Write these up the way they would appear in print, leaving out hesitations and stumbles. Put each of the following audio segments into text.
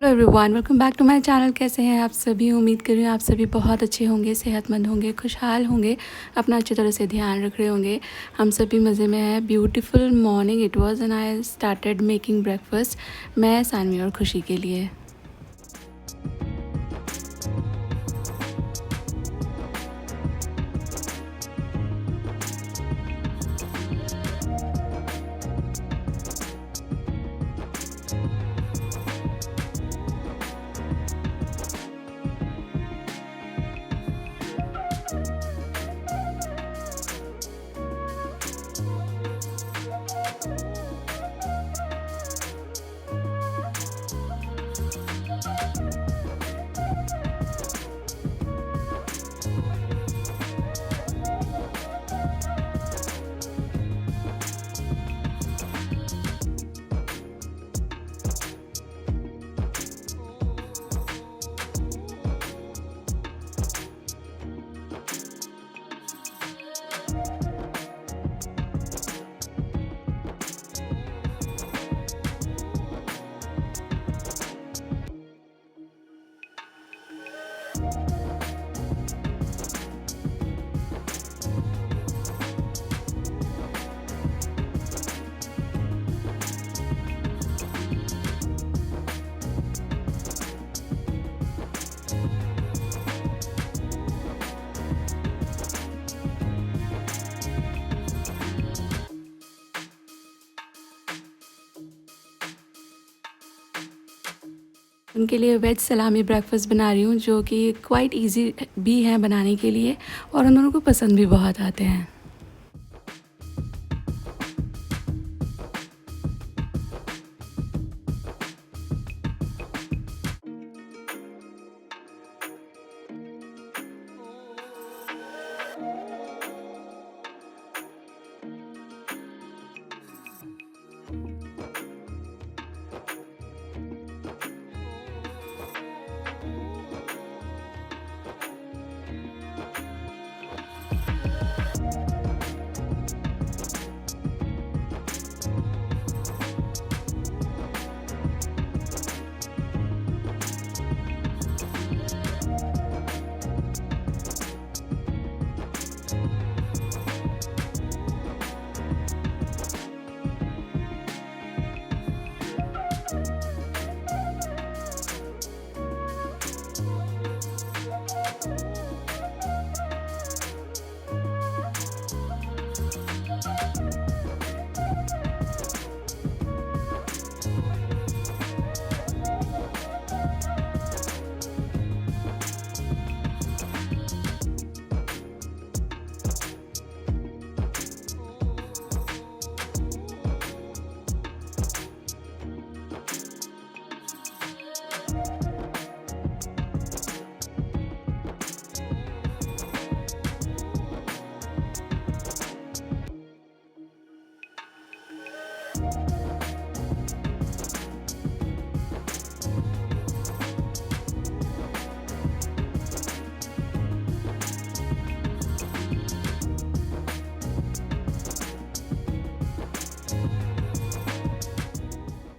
Hello everyone, welcome back to my channel. कैसे हैं आप सभी? उम्मीद कर रही हूँ आप सभी बहुत अच्छे होंगे, सेहतमंद होंगे, खुशहाल होंगे, अपना अच्छी तरह से ध्यान रख रहे होंगे। हम सभी मज़े में हैं। Beautiful morning it was and I started making breakfast, मैं, सानवी और खुशी के लिए। उनके लिए वेज सलामी ब्रेकफास्ट बना रही हूँ, जो कि क्वाइट इजी भी है बनाने के लिए और उन दोनों को पसंद भी बहुत आते हैं।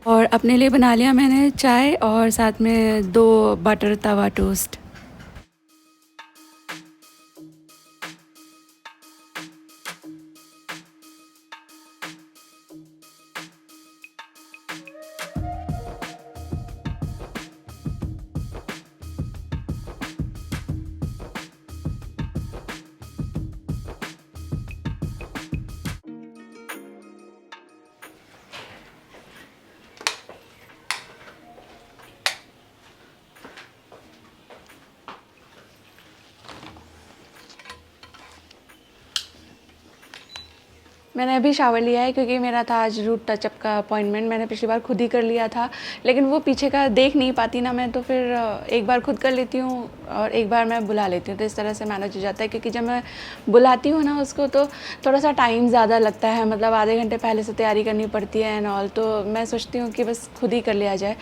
और अपने लिए बना लिया मैंने चाय और साथ में 2 बटर तवा टोस्ट। मैंने अभी शावर लिया है क्योंकि मेरा था आज रूट टचअप का अपॉइंटमेंट। मैंने पिछली बार खुद ही कर लिया था, लेकिन वो पीछे का देख नहीं पाती ना मैं, तो फिर एक बार खुद कर लेती हूँ और एक बार मैं बुला लेती हूँ, तो इस तरह से मैनेज हो जाता है। क्योंकि जब मैं बुलाती हूँ ना उसको, तो थोड़ा सा टाइम ज़्यादा लगता है, मतलब आधे घंटे पहले से तैयारी करनी पड़ती है एंड ऑल। तो मैं सोचती हूँ कि बस खुद ही कर लिया जाए।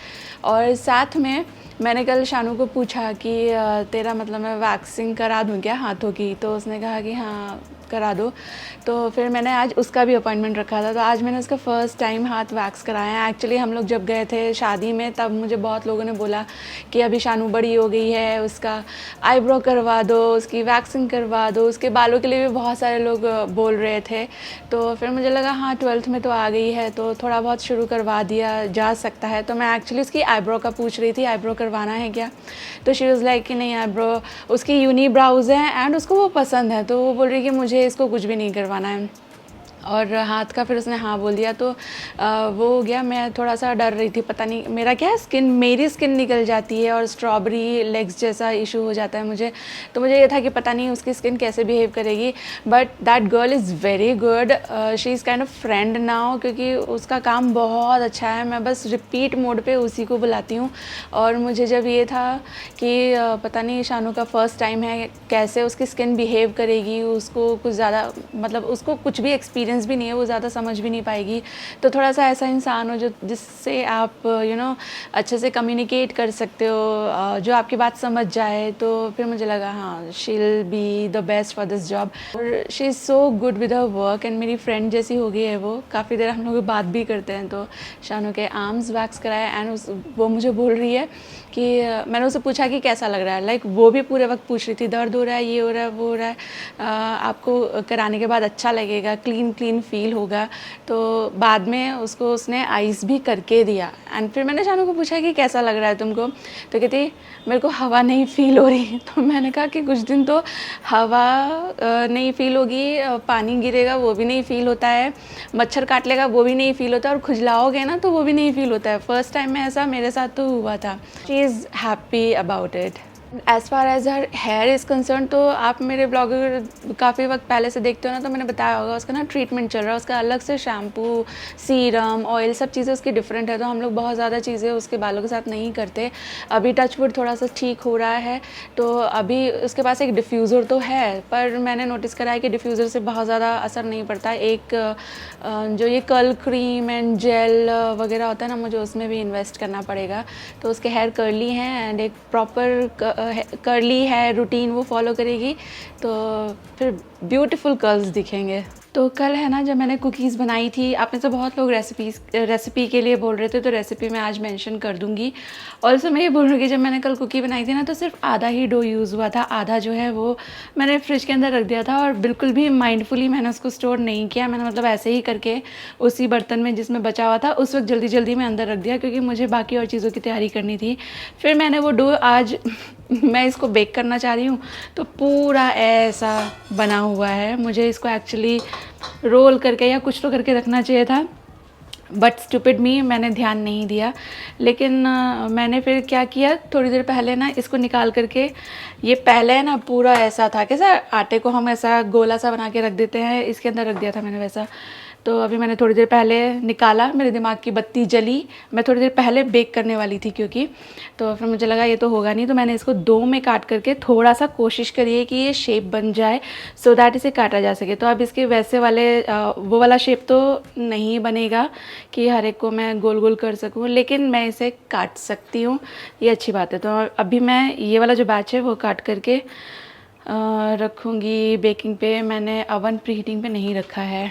और साथ में मैंने कल शानू को पूछा कि तेरा मतलब मैं वैक्सिंग करा दूँ क्या हाथों की, तो उसने कहा कि हाँ करा दो। तो फिर मैंने आज उसका भी अपॉइंटमेंट रखा था, तो आज मैंने उसका फ़र्स्ट टाइम हाथ वैक्स कराया है। एक्चुअली हम लोग जब गए थे शादी में तब मुझे बहुत लोगों ने बोला कि अभी शानू बड़ी हो गई है, उसका आईब्रो करवा दो, उसकी वैक्सिंग करवा दो, उसके बालों के लिए भी बहुत सारे लोग बोल रहे थे। तो फिर मुझे लगा हाँ 12th में तो आ गई है तो थोड़ा बहुत शुरू करवा दिया जा सकता है। तो मैं एक्चुअली उसकी आईब्रो का पूछ रही थी, आईब्रो करवाना है क्या? तो शी वाज़ लाइक कि नहीं, आईब्रो उसकी यूनी ब्राउज है एंड उसको वो पसंद है, तो वो बोल रही कि मुझे इसको कुछ भी नहीं करवाना है। और हाथ का फिर उसने हाँ बोल दिया, तो वो हो गया। मैं थोड़ा सा डर रही थी, पता नहीं मेरा क्या है, मेरी स्किन निकल जाती है और स्ट्रॉबेरी लेग्स जैसा इशू हो जाता है मुझे। तो मुझे ये था कि पता नहीं उसकी स्किन कैसे बिहेव करेगी, but that girl is very good, she is kind of friend now, क्योंकि उसका काम बहुत अच्छा है। मैं बस रिपीट मोड पे उसी को बुलाती हूँ। और मुझे जब ये था कि पता नहीं शानू का फ़र्स्ट टाइम है, कैसे उसकी स्किन बिहेव करेगी, उसको कुछ ज़्यादा मतलब उसको कुछ भी एक्सपीरियंस भी नहीं है, वो ज़्यादा समझ भी नहीं पाएगी। तो थोड़ा सा ऐसा इंसान हो जो जिससे आप अच्छे से कम्युनिकेट कर सकते हो, जो आपकी बात समझ जाए। तो फिर मुझे लगा हाँ she will be the best for this job. और she is so good with her work and मेरी फ्रेंड जैसी हो गई है वो। काफ़ी देर हम लोग बात भी करते हैं। तो शानू के आर्म्स वैक्स कराए एंड वो मुझे बोल रही है कि मैंने उससे पूछा कि कैसा लग रहा है, लाइक वो भी पूरे वक्त पूछ रही थी दर्द हो रहा है, ये हो रहा है, वो हो रहा है, आपको कराने के बाद अच्छा लगेगा, क्लीन फील होगा। तो बाद में उसको उसने आइस भी करके दिया एंड फिर मैंने शानू को पूछा कि कैसा लग रहा है तुमको? तो कहती मेरे को हवा नहीं फील हो रही। तो मैंने कहा कि कुछ दिन तो हवा नहीं फील होगी, पानी गिरेगा वो भी नहीं फील होता है, मच्छर काट लेगा वो भी नहीं फील होता है, और खुजलाओगे ना तो वो भी नहीं फील होता है। फर्स्ट टाइम में ऐसा मेरे साथ तो हुआ था। She is happy about it. As far as her here is concern, तो आप मेरे ब्लॉगर काफ़ी वक्त पहले से देखते हो ना, तो मैंने बताया होगा उसका ना ट्रीटमेंट चल रहा है, उसका अलग से शैम्पू, सीरम, ऑयल, सब चीज़ें उसकी डिफरेंट है। तो हम लोग बहुत ज़्यादा चीज़ें उसके बालों के साथ नहीं करते। अभी टचवुड थोड़ा सा ठीक हो रहा है, तो अभी उसके पास एक डिफ्यूज़र तो है, पर मैंने नोटिस करा है कि डिफ्यूज़र से बहुत ज़्यादा असर नहीं पड़ता। एक जो ये कर्ल क्रीम एंड जेल वगैरह होता है ना, मुझे उसमें भी इन्वेस्ट करना पड़ेगा। तो उसके हेयर कर्ली हैं एंड एक प्रॉपर कर्ली है रूटीन वो फॉलो करेगी, तो फिर ब्यूटीफुल कर्ल्स दिखेंगे। तो कल है ना जब मैंने कुकीज़ बनाई थी, आप में से बहुत लोग रेसिपी के लिए बोल रहे थे, तो रेसिपी मैं आज मेंशन कर दूंगी। ऑल्सो मैं ये बोल रही हूँ कि जब मैंने कल कुकी बनाई थी ना, तो सिर्फ आधा ही डो यूज़ हुआ था, आधा जो है वो मैंने फ्रिज के अंदर रख दिया था, और बिल्कुल भी माइंडफुली मैंने उसको स्टोर नहीं किया। मैंने मतलब ऐसे ही करके उसी बर्तन में जिसमें बचा हुआ था उस वक्त जल्दी जल्दी में अंदर रख दिया, क्योंकि मुझे बाकी और चीज़ों की तैयारी करनी थी। फिर मैंने वो डो आज मैं इसको बेक करना चाह रही हूँ, तो पूरा ऐसा बना हुआ है। मुझे इसको एक्चुअली रोल करके या कुछ तो करके रखना चाहिए था, बट स्टूपिड मी, मैंने ध्यान नहीं दिया। लेकिन मैंने फिर क्या किया, थोड़ी देर पहले ना इसको निकाल करके, ये पहले ना पूरा ऐसा था, कैसा आटे को हम ऐसा गोला सा बना के रख देते हैं, इसके अंदर रख दिया था मैंने वैसा। तो अभी मैंने थोड़ी देर पहले निकाला, मेरे दिमाग की बत्ती जली, मैं थोड़ी देर पहले बेक करने वाली थी क्योंकि, तो फिर मुझे लगा ये तो होगा नहीं, तो मैंने इसको दो में काट करके थोड़ा सा कोशिश करिए कि ये शेप बन जाए सो दैट इसे काटा जा सके। तो अब इसके वैसे वाले वो वाला शेप तो नहीं बनेगा कि हर एक को मैं गोल गोल कर सकूँ, लेकिन मैं इसे काट सकती हूँ, ये अच्छी बात है। तो अभी मैं ये वाला जो बैच है वो काट करके रखूँगी बेकिंग पे। मैंने अवन प्रीहीटिंग पे नहीं रखा है।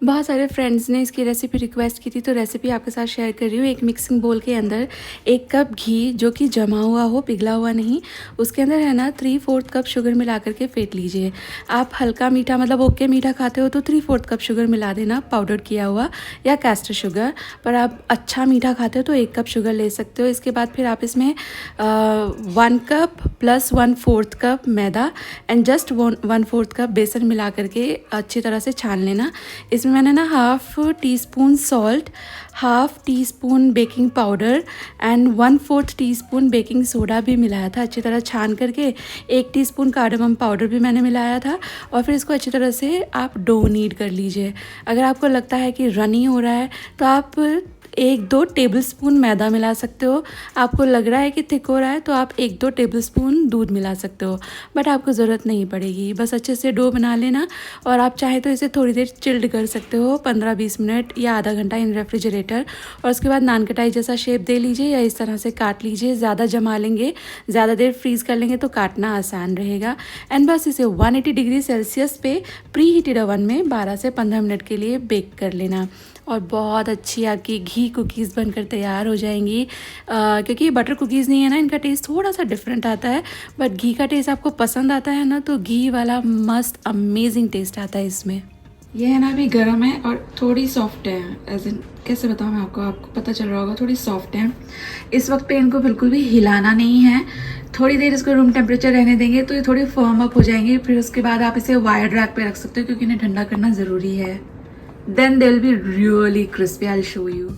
बहुत सारे फ्रेंड्स ने इसकी रेसिपी रिक्वेस्ट की थी, तो रेसिपी आपके साथ शेयर कर रही हूँ। एक मिक्सिंग बोल के अंदर 1 कप घी, जो कि जमा हुआ हो, पिघला हुआ नहीं, उसके अंदर है ना 3/4 कप शुगर मिला करके फेंट लीजिए। आप हल्का मीठा मतलब ओके मीठा खाते हो तो 3/4 कप शुगर मिला देना, पाउडर किया हुआ या कैस्टर शुगर। पर आप अच्छा मीठा खाते हो तो 1 कप शुगर ले सकते हो। इसके बाद फिर आप इसमें 1 cup plus 1/4 cup maida and just 1/4 cup बेसन मिला करके अच्छी तरह से छान लेना। इसमें मैंने ना 1/2 teaspoon salt, 1/2 teaspoon baking powder and 1/4 teaspoon baking soda भी मिलाया था। अच्छी तरह छान करके 1 टीस्पून कार्डमम पाउडर भी मैंने मिलाया था, और फिर इसको अच्छी तरह से आप डो नीड कर लीजिए। अगर आपको लगता है कि रनी हो रहा है तो आप 1-2 टेबलस्पून मैदा मिला सकते हो। आपको लग रहा है कि थिक हो रहा है तो आप 1-2 टेबलस्पून दूध मिला सकते हो, बट आपको ज़रूरत नहीं पड़ेगी। बस अच्छे से डो बना लेना और आप चाहे तो इसे थोड़ी देर चिल्ड कर सकते हो, 15-20 मिनट या आधा घंटा इन रेफ्रिजरेटर। और उसके बाद नान कटाई जैसा शेप दे लीजिए या इस तरह से काट लीजिए। ज़्यादा जमा लेंगे, ज़्यादा देर फ्रीज़ कर लेंगे तो काटना आसान रहेगा। एंड बस इसे 180 डिग्री सेल्सियस पे प्री हीटेड ओवन में 12 से 15 मिनट के लिए बेक कर लेना और बहुत अच्छी आपकी घी कुकीज़ बनकर तैयार हो जाएंगी। क्योंकि ये बटर कुकीज़ नहीं है ना, इनका टेस्ट थोड़ा सा डिफरेंट आता है, बट घी का टेस्ट आपको पसंद आता है ना तो घी वाला मस्त अमेजिंग टेस्ट आता है इसमें। ये है ना अभी गर्म है और थोड़ी सॉफ्ट है, एज इन कैसे बताऊँ मैं आपको पता चल रहा होगा, थोड़ी सॉफ्ट है। इस वक्त पे इनको बिल्कुल भी हिलाना नहीं है, थोड़ी देर इसको रूम टेम्परेचर रहने देंगे तो ये थोड़ी फर्म अप हो जाएंगे। फिर उसके बाद आप इसे वायर रैक पे रख सकते हो क्योंकि इन्हें ठंडा करना ज़रूरी है। Then they will be really crispy, I will show you.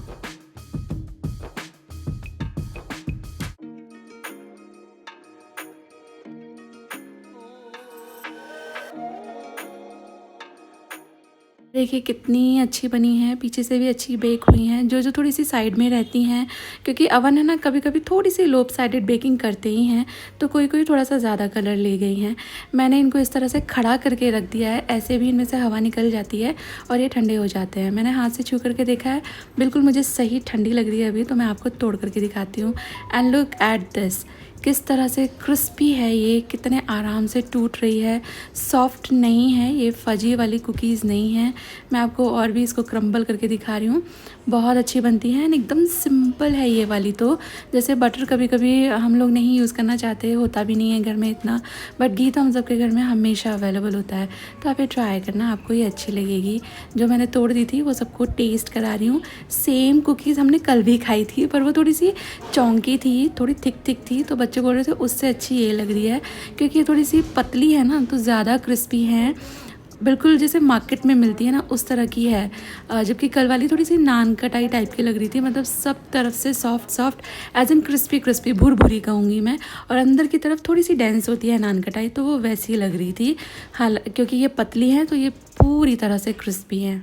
देखिए कितनी अच्छी बनी है, पीछे से भी अच्छी बेक हुई हैं। जो थोड़ी सी साइड में रहती हैं, क्योंकि अवन है ना कभी कभी थोड़ी सी लोप साइडेड बेकिंग करते ही हैं, तो कोई थोड़ा सा ज़्यादा कलर ले गई हैं। मैंने इनको इस तरह से खड़ा करके रख दिया है, ऐसे भी इनमें से हवा निकल जाती है और ये ठंडे हो जाते हैं। मैंने हाथ से छू करके देखा है, बिल्कुल मुझे सही ठंडी लग रही है अभी, तो मैं आपको तोड़ करके दिखाती हूँ। एंड लुक एट दिस, किस तरह से क्रिस्पी है ये, कितने आराम से टूट रही है, सॉफ्ट नहीं है, ये फजी वाली कुकीज़ नहीं है। मैं आपको और भी इसको क्रम्बल करके दिखा रही हूँ, बहुत अच्छी बनती है। एकदम सिंपल है ये वाली तो, जैसे बटर कभी कभी हम लोग नहीं यूज़ करना चाहते, होता भी नहीं है घर में इतना, बट घी तो हम सबके घर में हमेशा अवेलेबल होता है। तो आप ये ट्राई करना, आपको ये अच्छी लगेगी। जो मैंने तोड़ दी थी वो सबको टेस्ट करा रही हूँ। सेम कुकीज़ हमने कल भी खाई थी, पर वो थोड़ी सी चौंकी थी, थोड़ी थिक थी, तो बच्चे बोल रहे थे उससे अच्छी ये लग रही है, क्योंकि ये थोड़ी सी पतली है ना तो ज़्यादा क्रिस्पी है, बिल्कुल जैसे मार्केट में मिलती है ना उस तरह की है। जबकि कल वाली थोड़ी सी नान कटाई टाइप की लग रही थी, मतलब सब तरफ से सॉफ्ट एज इन क्रिस्पी भुरभुरी कहूँगी मैं, और अंदर की तरफ थोड़ी सी डेंस होती है नान कटाई, तो वो वैसी लग रही थी। हाँ, क्योंकि ये पतली है तो ये पूरी तरह से क्रिस्पी है।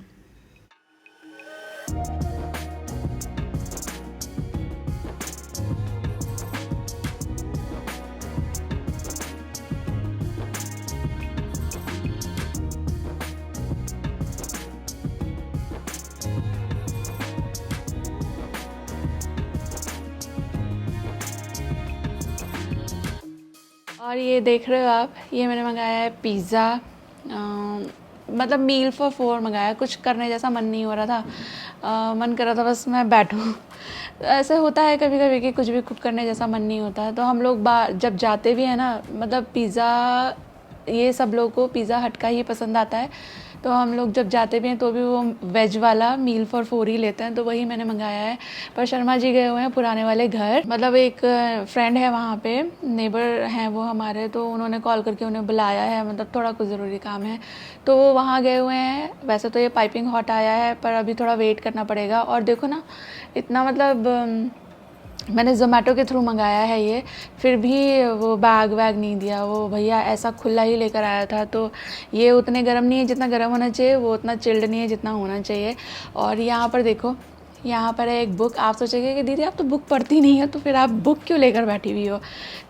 और ये देख रहे हो आप, ये मैंने मंगाया है पिज़्ज़ा, मतलब मील फॉर 4 मंगाया। कुछ करने जैसा मन नहीं हो रहा था, मन कर रहा था बस मैं बैठूं। तो ऐसे होता है कभी कभी कि कुछ भी कुक करने जैसा मन नहीं होता। तो हम लोग जब जाते भी हैं ना, मतलब पिज़्ज़ा, ये सब लोगों को पिज़्ज़ा हट का ही पसंद आता है, तो हम लोग जब जाते भी हैं तो भी वो वेज वाला मील फॉर 4 ही लेते हैं। तो वही मैंने मंगाया है। पर शर्मा जी गए हुए हैं पुराने वाले घर, मतलब एक फ्रेंड है वहाँ पे, नेबर हैं वो हमारे, तो उन्होंने कॉल करके उन्हें बुलाया है, मतलब थोड़ा कुछ ज़रूरी काम है, तो वो वहाँ गए हुए हैं। वैसे तो ये पाइपिंग हॉट आया है, पर अभी थोड़ा वेट करना पड़ेगा। और देखो ना, इतना मतलब मैंने ज़ोमैटो के थ्रू मंगाया है ये, फिर भी वो बैग वैग नहीं दिया, वो भैया ऐसा खुला ही लेकर आया था। तो ये उतने गर्म नहीं है जितना गर्म होना चाहिए, वो उतना चिल्ड नहीं है जितना होना चाहिए। और यहाँ पर देखो, यहाँ पर है एक बुक। आप सोचेंगे कि दीदी आप तो बुक पढ़ती नहीं हो, तो फिर आप बुक क्यों लेकर बैठी हुई हो?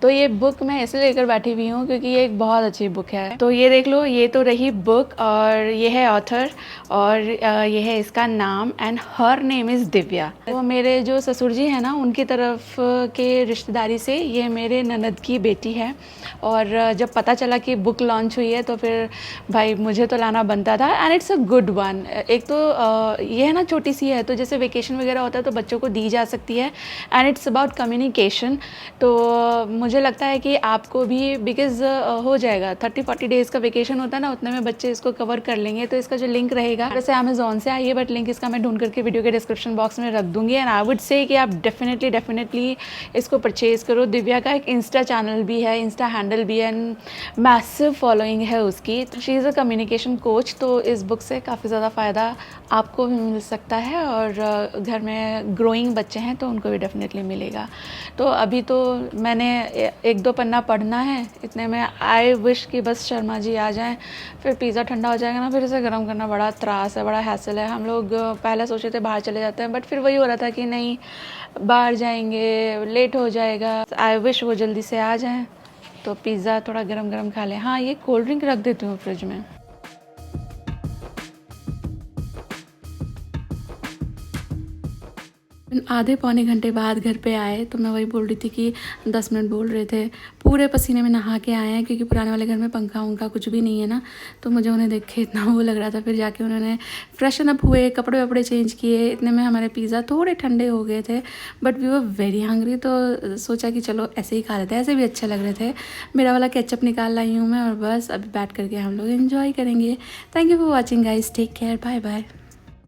तो ये बुक मैं इसलिए लेकर बैठी हुई हूँ क्योंकि ये एक बहुत अच्छी बुक है। तो ये देख लो, ये तो रही बुक, और ये है ऑथर, और ये है इसका नाम, and her name is Divya. वो मेरे जो ससुर जी हैं ना, उनकी तरफ के रिश्तेदारी से ये मेरे ननद की बेटी है। और जब पता चला कि बुक लॉन्च हुई है तो फिर भाई मुझे तो लाना बनता था, and it's a good one. एक तो ये है ना छोटी सी है, तो जैसे वेकेशन वगैरह होता है तो बच्चों को दी जा सकती है, एंड इट्स अबाउट कम्युनिकेशन। तो मुझे लगता है कि आपको भी, बिकॉज हो जाएगा 30-40 डेज़ का वेकेशन होता है ना, उतने में बच्चे इसको कवर कर लेंगे। तो इसका जो लिंक रहेगा, वैसे अमेजोन से आई है, बट लिंक इसका मैं ढूंढ करके वीडियो के डिस्क्रिप्शन बॉक्स में रख दूंगी। एंड आई वुड से कि आप डेफिनेटली इसको परचेज़ करो। दिव्या का एक इंस्टा चैनल भी है, इंस्टा हैंडल भी है, एंड मैसिव फॉलोइंग है उसकी। तो she is a communication coach, तो इस बुक से काफ़ी ज़्यादा फ़ायदा आपको भी मिल सकता है। और घर में ग्रोइंग बच्चे हैं तो उनको भी डेफिनेटली मिलेगा। तो अभी तो मैंने 1-2 पन्ना पढ़ना है, इतने में आई विश कि बस शर्मा जी आ जाएं, फिर पिज़्ज़ा ठंडा हो जाएगा ना, फिर इसे गर्म करना बड़ा त्रास है, बड़ा हैसल है। हम लोग पहले सोचे थे बाहर चले जाते हैं, बट फिर वही हो रहा था कि नहीं बाहर जाएंगे लेट हो जाएगा। आई विश वो जल्दी से आ जाएं तो पिज़्ज़ा थोड़ा गरम गरम खा लें। हाँ, ये कोल्ड ड्रिंक रख देती हूँ फ्रिज में। आधे पौने घंटे बाद घर पे आए तो मैं वही बोल रही थी कि 10 मिनट बोल रहे थे, पूरे पसीने में नहा के आए हैं क्योंकि पुराने वाले घर में पंखा उंखा कुछ भी नहीं है ना, तो मुझे उन्हें देख के इतना वो लग रहा था। फिर जाके उन्होंने फ्रेशन अप हुए, कपड़े वपड़े चेंज किए, इतने में हमारे पिज़्ज़ा थोड़े ठंडे हो गए थे, but we were very hungry, तो सोचा कि चलो ऐसे ही खा लेते हैं, ऐसे भी अच्छे लग रहे थे। मेरा वाला केचप निकाल लाई हूँ मैं और बस अभी बैठ करके हम लोग इन्जॉय करेंगे। Thank you for watching guys, take care, bye bye.